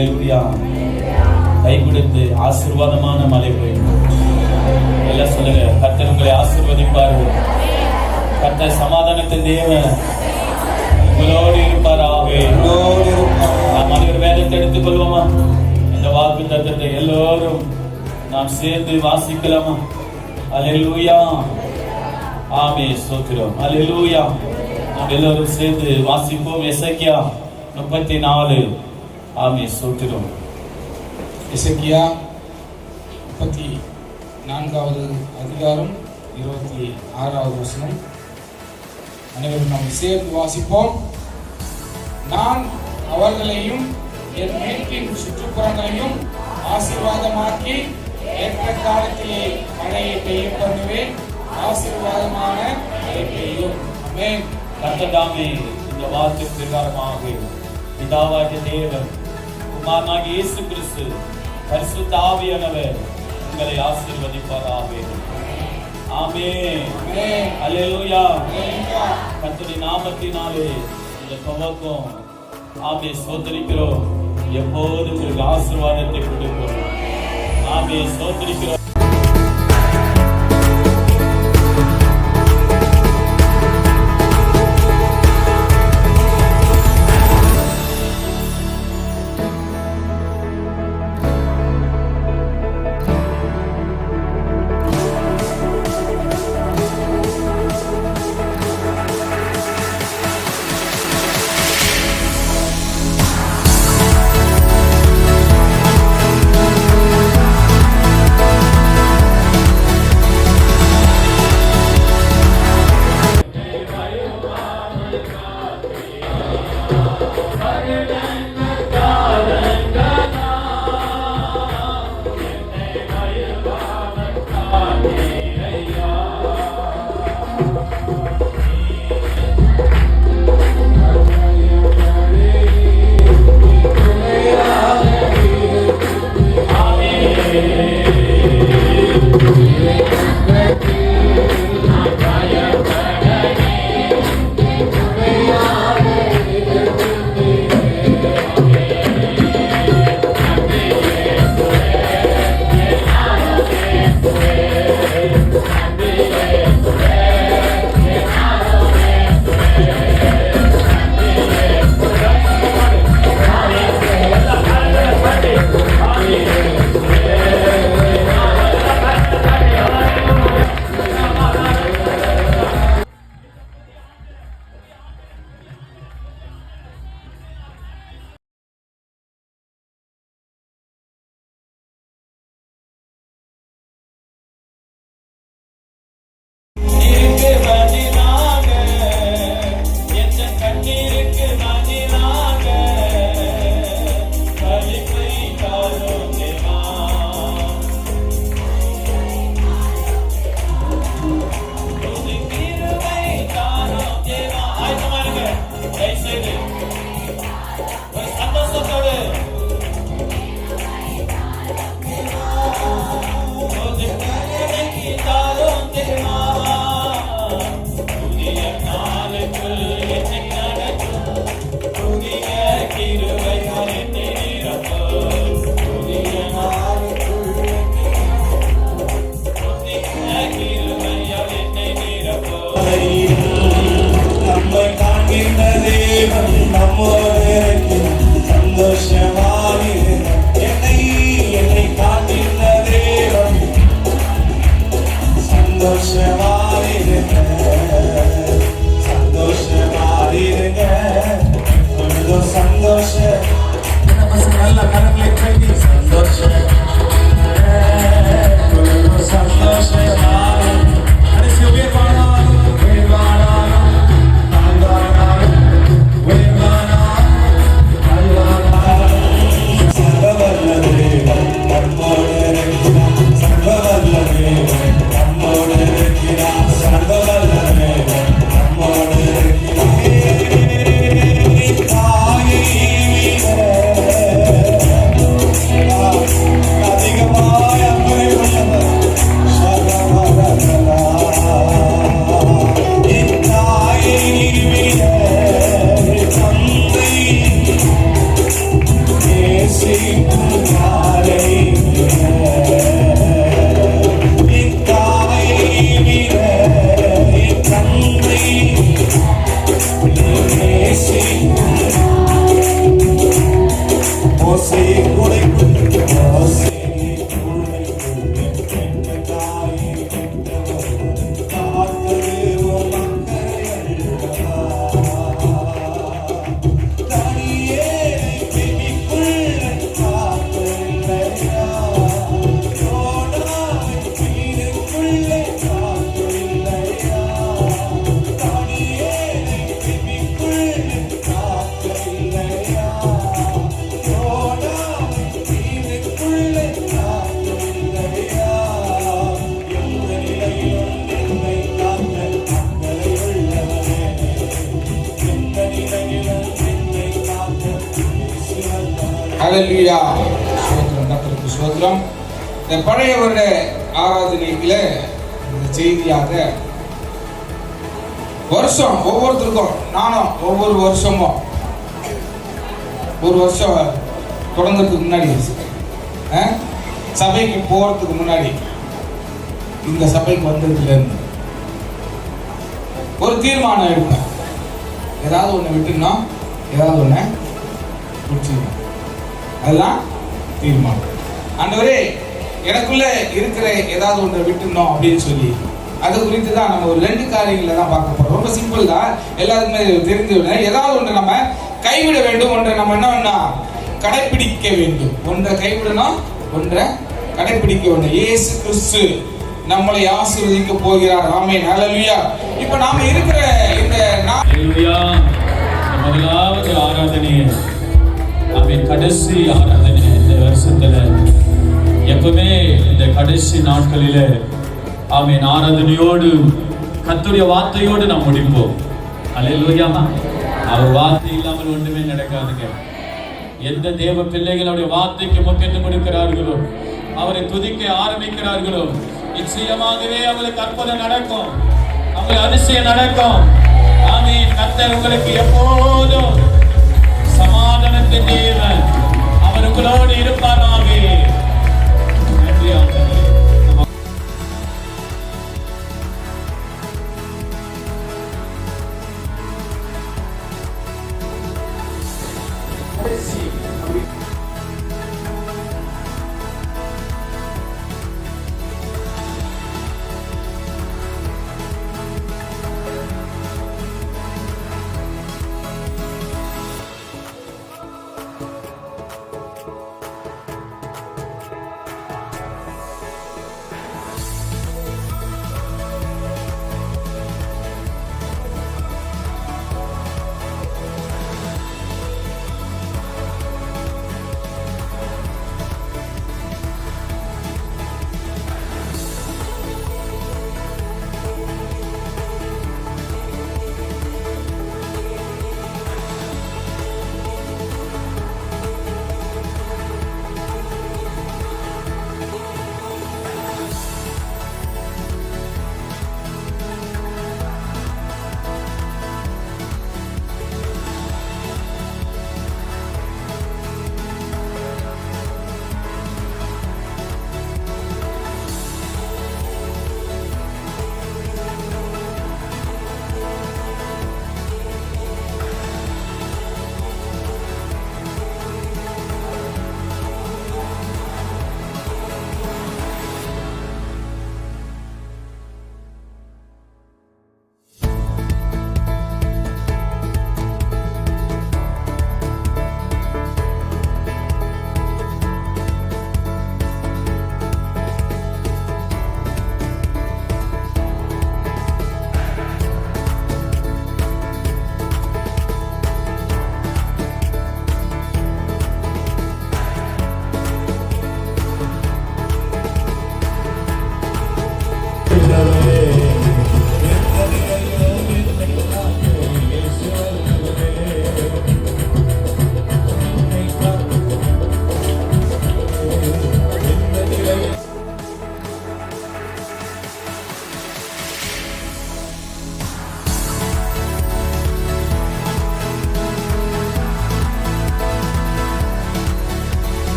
அல்லேலூயா. கை கொடுத்து ஆசீர்வாதமான மழை பெய்யும். எல்லாம் சொல்லுங்க, கர்த்தர் உங்களை ஆசீர்வதிப்பார்கள். கர்த்தர் சமாதானத்தின் தேவன் உங்களோடு இருப்பாராக. நாம் அனைவரும் வேதத்தை எடுத்துக் கொள்வோமா? இந்த வாக்கு தத்தத்தை எல்லோரும் நாம் சேர்ந்து வாசிக்கலாமா? அல்லேலூயா. ஆமென். ஸ்தோத்திரம். அல்லேலூயா. நாம் எல்லோரும் சேர்ந்து வாசிப்போம். எசேக்கியா 34. ஆமென். ஸ்தோத்திரம். எசேக்கியா 34வது அதிகாரம் 26வது வசனம். அனைவரும் நாம் சேர்ந்து வாசிப்போம். நான் அவர்களையும் என் மேற்கின் சுற்றுப்புறங்களையும் ஆசீர்வாதமாக்கி ஏற்ற காலத்திலே மழையை பெய்ய பண்ணுவேன். ஆசீர்வாதமான மழை பெய்யும். ஆமென். கர்த்தர் இந்த வார்த்தை பிரகாரமாக பிதாவாகிய தேவன், குமாரனாகிய இயேசு கிறிஸ்து, பரிசுத்த ஆவியானவர் உங்களை ஆசீர்வதிப்பாராக. ஆமென். அல்லேலூயா. கர்த்தருடைய நாமத்தினாலே இந்த துவக்கம் ஆமென் ஸ்தோத்திரிக்கிறோம். எப்போதும் உங்களுக்கு ஆசீர்வாதத்தை கொடுக்கிறோம். ஆமென் ஸ்தோத்திரிக்கிறோம். ஹல்லேலூயா. ஸ்தோத்திரம், கர்த்தருக்கு ஸ்தோத்திரம். இந்த பழைய வருட ஆராதனையில இந்த செய்தியாக வருஷம் ஒவ்வொருத்தருக்கும், நானும் ஒவ்வொரு வருஷமும் ஒரு வருஷம் தொடங்கிறதுக்கு முன்னாடி, சபைக்கு போறதுக்கு முன்னாடி, இந்த சபைக்கு வந்ததுல இருந்து ஒரு தீர்மானம் எடுப்பேன். ஏதாவது ஒண்ணு விட்டுனா ஏதாவது ஒண்ணு பிடிச்சிக்கணும். அதுதான் தீர்மானம். ஆண்டவரே, எனக்குள்ள இருக்கிற ஏதாவது ஒன்றை விட்டுணும் அப்படின்னு சொல்லி அது குறித்து தான் நம்ம ஒரு 2 காரியங்களை தான் பார்க்க போறோம். ரொம்ப சிம்பிள் தான், எல்லாருக்குமே தெரிந்து விட. ஏதாவது ஒன்று நம்ம கைவிட வேண்டும், ஒன்றை நம்ம என்ன பண்ணா கடைபிடிக்க வேண்டும். ஒன்றை கைவிடணும், ஒன்றை கடைபிடிக்க வேண்டும். இயேசு கிறிஸ்து நம்மளை ஆசீர்வதிக்க போகிறார். ஆமென், ஹல்லேலூயா. இப்போ நாம இருக்கிற இந்த ஹல்லேலூயா. முதலாவது ஆராதனை, ஆமென், கடைசி ஆராதனை இந்த வருஷத்துல. எப்பவுமே இந்த கடைசி நாட்களில ஆமென் ஆராதனையோடு கர்த்தருடைய வார்த்தையோடு நாம் முடிப்போம். ஹல்லேலூயா. அவர் வார்த்தை இல்லாமல் ஒன்றுமே நடக்காதுங்க. எந்த தேவ பிள்ளைகள் அவருடைய வார்த்தைக்கு முக்கியத்துவம் கொடுக்கிறார்களோ, அவரை துதிக்க ஆரம்பிக்கிறார்களோ, நிச்சயமாகவே அவங்களுக்கு அற்புதம் நடக்கும், அவங்களுக்கு அதிசயம் நடக்கும். ஆமென். கர்த்தர் உங்களுக்கு எப்போதும் சமாதானத்தின் தேவன், அவர் உங்களோடு இருப்பாராக.